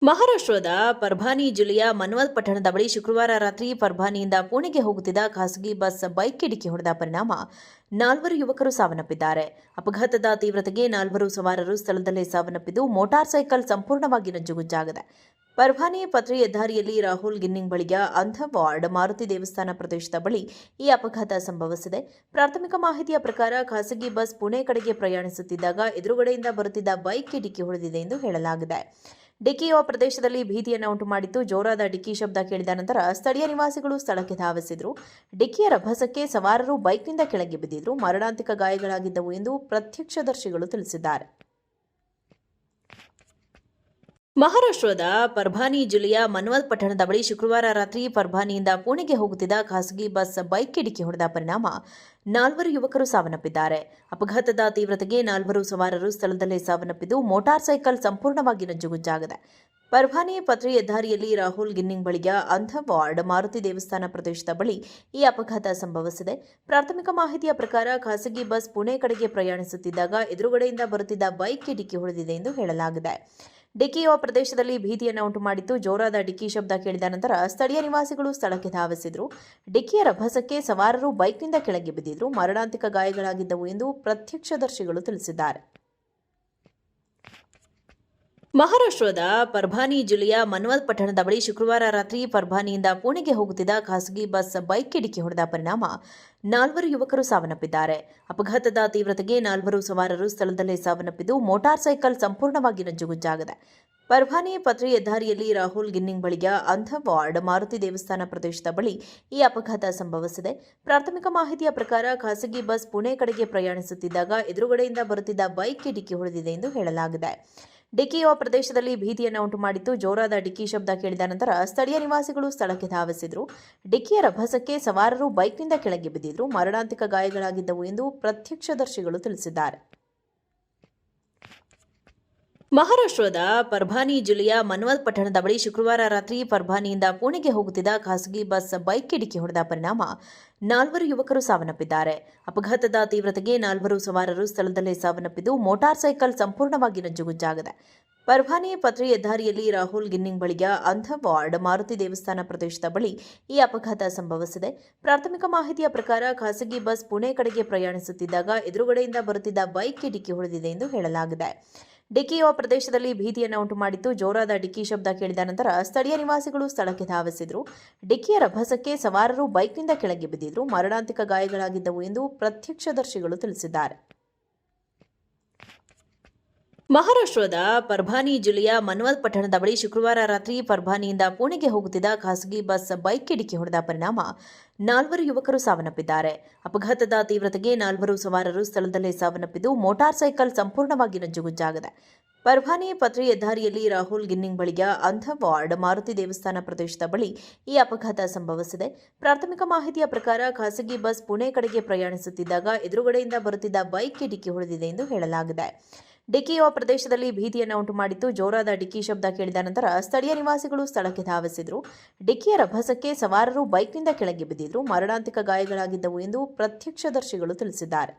ಮಹಾರಾಷ್ಟ್ರದ ಪರ್ಭಾನಿ ಜಿಲ್ಲೆಯ ಮನ್ವಲ್ ಪಟ್ಟಣದ ಬಳಿ ಶುಕ್ರವಾರ ರಾತ್ರಿ ಪರ್ಭಾನಿಯಿಂದ ಪುಣೆಗೆ ಹೋಗುತ್ತಿದ್ದ ಖಾಸಗಿ ಬಸ್ ಬೈಕ್ಗೆ ಡಿಕ್ಕಿ ಹೊಡೆದ ಪರಿಣಾಮ 4 ಯುವಕರು ಸಾವನ್ನಪ್ಪಿದ್ದಾರೆ. ಅಪಘಾತದ ತೀವ್ರತೆಗೆ 4 ಸವಾರರು ಸ್ಥಳದಲ್ಲೇ ಸಾವನ್ನಪ್ಪಿದ್ದು, ಮೋಟಾರ್ ಸೈಕಲ್ ಸಂಪೂರ್ಣವಾಗಿ ನಜ್ಜುಗುಜ್ಜಾಗಿದೆ. ಪರ್ಭಾನಿ ಪತ್ರಿ ಹೆದ್ದಾರಿಯಲ್ಲಿ ರಾಹುಲ್ ಗಿನ್ನಿಂಗ್ ಬಳಿಯ ಅಂಧವಾರ್ಡ್ ಮಾರುತಿ ದೇವಸ್ಥಾನ ಪ್ರದೇಶದ ಬಳಿ ಈ ಅಪಘಾತ ಸಂಭವಿಸಿದೆ. ಪ್ರಾಥಮಿಕ ಮಾಹಿತಿಯ ಪ್ರಕಾರ ಖಾಸಗಿ ಬಸ್ ಪುಣೆ ಕಡೆಗೆ ಪ್ರಯಾಣಿಸುತ್ತಿದ್ದಾಗ ಎದುರುಗಡೆಯಿಂದ ಬರುತ್ತಿದ್ದ ಬೈಕ್ಗೆ ಡಿಕ್ಕಿ ಹೊಡೆದಿದೆ ಎಂದು ಹೇಳಲಾಗಿದೆ. ಡಿಕ್ಕಿಯು ಪ್ರದೇಶದಲ್ಲಿ ಭೀತಿಯನ್ನು ಉಂಟುಮಾಡಿದ್ದು, ಜೋರಾದ ಡಿಕ್ಕಿ ಶಬ್ದ ಕೇಳಿದ ನಂತರ ಸ್ಥಳೀಯ ನಿವಾಸಿಗಳು ಸ್ಥಳಕ್ಕೆ ಧಾವಿಸಿದರು. ಡಿಕ್ಕಿಯ ರಭಸಕ್ಕೆ ಸವಾರರು ಬೈಕ್ನಿಂದ ಕೆಳಗೆ ಬಿದ್ದಿದ್ರು. ಮರಣಾಂತಿಕ ಗಾಯಗಳಾಗಿದ್ದವು ಎಂದು ಪ್ರತ್ಯಕ್ಷದರ್ಶಿಗಳು ತಿಳಿಸಿದ್ದಾರೆ. ಮಹಾರಾಷ್ಟ್ರದ ಪರ್ಭಾನಿ ಜಿಲ್ಲೆಯ ಮನ್ವಲ್ ಪಟ್ಟಣದ ಬಳಿ ಶುಕ್ರವಾರ ರಾತ್ರಿ ಪರ್ಭಾನಿಯಿಂದ ಪುಣೆಗೆ ಹೋಗುತ್ತಿದ್ದ ಖಾಸಗಿ ಬಸ್ ಬೈಕ್ಗೆ ಡಿಕ್ಕಿ ಹೊಡೆದ ಪರಿಣಾಮ 4 ಯುವಕರು ಸಾವನ್ನಪ್ಪಿದ್ದಾರೆ. ಅಪಘಾತದ ತೀವ್ರತೆಗೆ 4 ಸವಾರರು ಸ್ಥಳದಲ್ಲೇ ಸಾವನ್ನಪ್ಪಿದ್ದು, ಮೋಟಾರ್ ಸೈಕಲ್ ಸಂಪೂರ್ಣವಾಗಿ ನಜ್ಜುಗುಜ್ಜಾಗಿದೆ. ಪರ್ಭಾನಿ ಪತ್ರಿ ಹೆದ್ದಾರಿಯಲ್ಲಿ ರಾಹುಲ್ ಗಿನ್ನಿಂಗ್ ಬಳಿಯ ಅಂಧವಾರ್ಡ್ ಮಾರುತಿ ದೇವಸ್ಥಾನ ಪ್ರದೇಶದ ಬಳಿ ಈ ಅಪಘಾತ ಸಂಭವಿಸಿದೆ. ಪ್ರಾಥಮಿಕ ಮಾಹಿತಿಯ ಪ್ರಕಾರ ಖಾಸಗಿ ಬಸ್ ಪುಣೆ ಕಡೆಗೆ ಪ್ರಯಾಣಿಸುತ್ತಿದ್ದಾಗ ಎದುರುಗಡೆಯಿಂದ ಬರುತ್ತಿದ್ದ ಬೈಕ್ಗೆ ಡಿಕ್ಕಿ ಹೊಡೆದಿದೆ ಎಂದು ಹೇಳಲಾಗಿದೆ. ಡಿಕ್ಕಿಯು ಪ್ರದೇಶದಲ್ಲಿ ಭೀತಿಯನ್ನು ಉಂಟುಮಾಡಿದ್ದು, ಜೋರಾದ ಡಿಕ್ಕಿ ಶಬ್ದ ಕೇಳಿದ ನಂತರ ಸ್ಥಳೀಯ ನಿವಾಸಿಗಳು ಸ್ಥಳಕ್ಕೆ ಧಾವಿಸಿದರು. ಡಿಕ್ಕಿಯ ರಭಸಕ್ಕೆ ಸವಾರರು ಬೈಕ್ನಿಂದ ಕೆಳಗೆ ಬಿದ್ದಿದ್ರು. ಮರಣಾಂತಿಕ ಗಾಯಗಳಾಗಿದ್ದವು ಎಂದು ಪ್ರತ್ಯಕ್ಷದರ್ಶಿಗಳು ತಿಳಿಸಿದ್ದಾರೆ. ಮಹಾರಾಷ್ಟ್ರದ ಪರ್ಭಾನಿ ಜಿಲ್ಲೆಯ ಮನ್ವಲ್ ಪಟ್ಟಣದ ಬಳಿ ಶುಕ್ರವಾರ ರಾತ್ರಿ ಪರ್ಭಾನಿಯಿಂದ ಪುಣೆಗೆ ಹೋಗುತ್ತಿದ್ದ ಖಾಸಗಿ ಬಸ್ ಬೈಕ್ಗೆ ಡಿಕ್ಕಿ ಹೊಡೆದ ಪರಿಣಾಮ 4 ಯುವಕರು ಸಾವನ್ನಪ್ಪಿದ್ದಾರೆ. ಅಪಘಾತದ ತೀವ್ರತೆಗೆ 4 ಸವಾರರು ಸ್ಥಳದಲ್ಲೇ ಸಾವನ್ನಪ್ಪಿದ್ದು, ಮೋಟಾರ್ ಸೈಕಲ್ ಸಂಪೂರ್ಣವಾಗಿ ನಜ್ಜುಗುಜ್ಜಾಗಿದೆ. ಪರ್ಭಾನಿ ಪತ್ರಿ ಹೆದ್ದಾರಿಯಲ್ಲಿ ರಾಹುಲ್ ಗಿನ್ನಿಂಗ್ ಬಳಿಯ ಅಂಧವಾರ್ಡ್ ಮಾರುತಿ ದೇವಸ್ಥಾನ ಪ್ರದೇಶದ ಬಳಿ ಈ ಅಪಘಾತ ಸಂಭವಿಸಿದೆ. ಪ್ರಾಥಮಿಕ ಮಾಹಿತಿಯ ಪ್ರಕಾರ ಖಾಸಗಿ ಬಸ್ ಪುಣೆ ಕಡೆಗೆ ಪ್ರಯಾಣಿಸುತ್ತಿದ್ದಾಗ ಎದುರುಗಡೆಯಿಂದ ಬರುತ್ತಿದ್ದ ಬೈಕ್ಗೆ ಡಿಕ್ಕಿ ಹೊಡೆದಿದೆ ಎಂದು ಹೇಳಲಾಗಿದೆ. ಡಿಕ್ಕಿಯು ಪ್ರದೇಶದಲ್ಲಿ ಭೀತಿಯನ್ನು ಉಂಟುಮಾಡಿದ್ದು, ಜೋರಾದ ಡಿಕ್ಕಿ ಶಬ್ದ ಕೇಳಿದ ನಂತರ ಸ್ಥಳೀಯ ನಿವಾಸಿಗಳು ಸ್ಥಳಕ್ಕೆ ಧಾವಿಸಿದರು. ಡಿಕ್ಕಿಯ ರಭಸಕ್ಕೆ ಸವಾರರು ಬೈಕ್ನಿಂದ ಕೆಳಗೆ ಬಿದ್ದಿದ್ರು. ಮರಣಾಂತಿಕ ಗಾಯಗಳಾಗಿದ್ದವು ಎಂದು ಪ್ರತ್ಯಕ್ಷದರ್ಶಿಗಳು ತಿಳಿಸಿದ್ದಾರೆ. ಮಹಾರಾಷ್ಟ್ರದ ಪರ್ಭಾನಿ ಜಿಲ್ಲೆಯ ಮನ್ವಲ್ ಪಟ್ಟಣದ ಬಳಿ ಶುಕ್ರವಾರ ರಾತ್ರಿ ಪರ್ಭಾನಿಯಿಂದ ಪುಣೆಗೆ ಹೋಗುತ್ತಿದ್ದ ಖಾಸಗಿ ಬಸ್ ಬೈಕ್ಗೆ ಡಿಕ್ಕಿ ಹೊಡೆದ ಪರಿಣಾಮ 4 ಯುವಕರು ಸಾವನ್ನಪ್ಪಿದ್ದಾರೆ. ಅಪಘಾತದ ತೀವ್ರತೆಗೆ 4 ಸವಾರರು ಸ್ಥಳದಲ್ಲೇ ಸಾವನ್ನಪ್ಪಿದ್ದು, ಮೋಟಾರ್ ಸೈಕಲ್ ಸಂಪೂರ್ಣವಾಗಿ ನಜ್ಜುಗುಜ್ಜಾಗಿದೆ. ಪರ್ಭಾನಿ ಪತ್ರಿ ಹೆದ್ದಾರಿಯಲ್ಲಿ ರಾಹುಲ್ ಗಿನ್ನಿಂಗ್ ಬಳಿಯ ಅಂಧವಾರ್ಡ್ ಮಾರುತಿ ದೇವಸ್ಥಾನ ಪ್ರದೇಶದ ಬಳಿ ಈ ಅಪಘಾತ ಸಂಭವಿಸಿದೆ. ಪ್ರಾಥಮಿಕ ಮಾಹಿತಿಯ ಪ್ರಕಾರ ಖಾಸಗಿ ಬಸ್ ಪುಣೆ ಕಡೆಗೆ ಪ್ರಯಾಣಿಸುತ್ತಿದ್ದಾಗ ಎದುರುಗಡೆಯಿಂದ ಬರುತ್ತಿದ್ದ ಬೈಕ್ಗೆ ಡಿಕ್ಕಿ ಹೊಡೆದಿದೆ ಎಂದು ಹೇಳಲಾಗಿದೆ. ಡಿಕ್ಕಿಯು ಪ್ರದೇಶದಲ್ಲಿ ಭೀತಿಯನ್ನು ಉಂಟುಮಾಡಿದ್ದು, ಜೋರಾದ ಡಿಕ್ಕಿ ಶಬ್ದ ಕೇಳಿದ ನಂತರ ಸ್ಥಳೀಯ ನಿವಾಸಿಗಳು ಸ್ಥಳಕ್ಕೆ ಧಾವಿಸಿದರು. ಡಿಕ್ಕಿಯ ರಭಸಕ್ಕೆ ಸವಾರರು ಬೈಕ್ನಿಂದ ಕೆಳಗೆ ಬಿದ್ದಿದ್ರು. ಮರಣಾಂತಿಕ ಗಾಯಗಳಾಗಿದ್ದವು ಎಂದು ಪ್ರತ್ಯಕ್ಷದರ್ಶಿಗಳು ತಿಳಿಸಿದ್ದಾರೆ. ಮಹಾರಾಷ್ಟ್ರದ ಪರ್ಭಾನಿ ಜಿಲ್ಲೆಯ ಮನ್ವಲ್ ಪಟ್ಟಣದ ಬಳಿ ಶುಕ್ರವಾರ ರಾತ್ರಿ ಪರ್ಭಾನಿಯಿಂದ ಪುಣೆಗೆ ಹೋಗುತ್ತಿದ್ದ ಖಾಸಗಿ ಬಸ್ ಬೈಕ್ಗೆ ಡಿಕ್ಕಿ ಹೊಡೆದ ಪರಿಣಾಮ 4 ಯುವಕರು ಸಾವನ್ನಪ್ಪಿದ್ದಾರೆ. ಅಪಘಾತದ ತೀವ್ರತೆಗೆ 4 ಸವಾರರು ಸ್ಥಳದಲ್ಲೇ ಸಾವನ್ನಪ್ಪಿದ್ದು, ಮೋಟಾರ್ ಸೈಕಲ್ ಸಂಪೂರ್ಣವಾಗಿ ನಜ್ಜುಗುಜ್ಜಾಗಿದೆ. ಪರ್ಭಾನಿ ಪತ್ರಿ ಹೆದ್ದಾರಿಯಲ್ಲಿ ರಾಹುಲ್ ಗಿನ್ನಿಂಗ್ ಬಳಿಯ ಅಂಧವಾರ್ಡ್ ಮಾರುತಿ ದೇವಸ್ಥಾನ ಪ್ರದೇಶದ ಬಳಿ ಈ ಅಪಘಾತ ಸಂಭವಿಸಿದೆ. ಪ್ರಾಥಮಿಕ ಮಾಹಿತಿಯ ಪ್ರಕಾರ ಖಾಸಗಿ ಬಸ್ ಪುಣೆ ಕಡೆಗೆ ಪ್ರಯಾಣಿಸುತ್ತಿದ್ದಾಗ ಎದುರುಗಡೆಯಿಂದ ಬರುತ್ತಿದ್ದ ಬೈಕ್ಗೆ ಡಿಕ್ಕಿ ಹೊಡೆದಿದೆ ಎಂದು ಹೇಳಲಾಗಿದೆ. ಡಿಕ್ಕಿಯು ಪ್ರದೇಶದಲ್ಲಿ ಭೀತಿಯನ್ನು ಉಂಟುಮಾಡಿದ್ದು, ಜೋರಾದ ಡಿಕ್ಕಿ ಶಬ್ದ ಕೇಳಿದ ನಂತರ ಸ್ಥಳೀಯ ನಿವಾಸಿಗಳು ಸ್ಥಳಕ್ಕೆ ಧಾವಿಸಿದರು. ಡಿಕ್ಕಿಯ ರಭಸಕ್ಕೆ ಸವಾರರು ಬೈಕ್ನಿಂದ ಕೆಳಗೆ ಬಿದ್ದಿದ್ರು. ಮರಣಾಂತಿಕ ಗಾಯಗಳಾಗಿದ್ದವು ಎಂದು ಪ್ರತ್ಯಕ್ಷದರ್ಶಿಗಳು ತಿಳಿಸಿದ್ದಾರೆ.